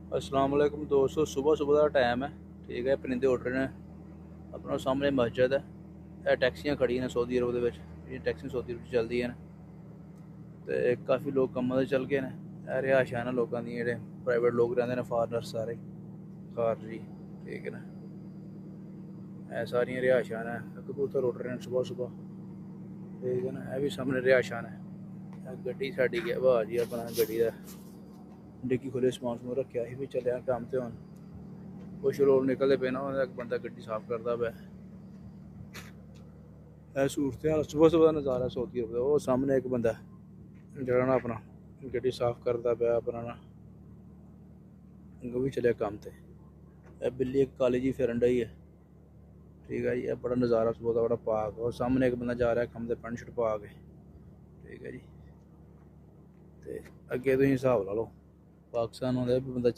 अस्सलाम वालेकुम दोस्तों, सुबह सुबह का टाइम है। ठीक है, परिंदे उड़ रहे हैं। अपना सामने मस्जिद है। ਇਹ ਟੈਕਸੀਆਂ ਖੜੀਆਂ ਨੇ सऊदी अरब ਦੇ ਵਿੱਚ। ਜਿਹੜੀਆਂ ਟੈਕਸੀਆਂ सऊदी अरब 'ਚ ਚੱਲਦੀਆਂ ਨੇ ਤੇ ਕਾਫੀ ਲੋਕ ਕੰਮਾਂ 'ਤੇ ਚੱਲ ਗਏ ਨੇ। ਇਹ ਰਿਹਾਇਸ਼ਾਂ ਨੇ ਲੋਕਾਂ ਦੀਆਂ, ਜਿਹੜੇ ਪ੍ਰਾਈਵੇਟ ਲੋਕ ਰਹਿੰਦੇ ਨੇ, ਫਾਰਨਰ ਸਾਰੇ ਖਾਰਜੀ। ਠੀਕ ਹੈ ਨਾ, ਇਹ ਸਾਰੀਆਂ ਰਿਹਾਇਸ਼ਾਂ ਨੇ। ਕਬੂਤਰ ਉੱਡ ਰਹੇ ਨੇ ਸੁਬਹ ਸੁਬਹ। ਠੀਕ ਹੈ ਨਾ, ਇਹ ਵੀ ਸਾਹਮਣੇ ਰਿਹਾਇਸ਼ਾਂ ਨੇ। ਇਹ ਗੱਡੀ ਸਾਡੀ ਗਿਆ ਵਾਹ ਜੀ, ਆਪਣਾ ਗੱਡੀ ਦਾ डिग्गी खोले, समान समून रखा ही भी चलिया काम से। हम कुछ लोग निकलते पे ना, एक बंदा गड्डी साफ करता पे। सूरत हाल सुबह सुबह का नज़ारा सऊदी अरब का। वो सामने एक बंदा जरा ना अपना गड्डी साफ करता पे अपना ना, वो भी चलिया काम से। बिल्ली एक काली जी फिरन रही है। ठीक है जी, यह बड़ा नज़ारा सुबह का, बड़ा पाक। और सामने एक बंदा जा रहा है कम से पैंट शर्ट पा के। ठीक है जी, तो अगे तुम हिसाब ला लो, पाकिस्तान होंगे बंदा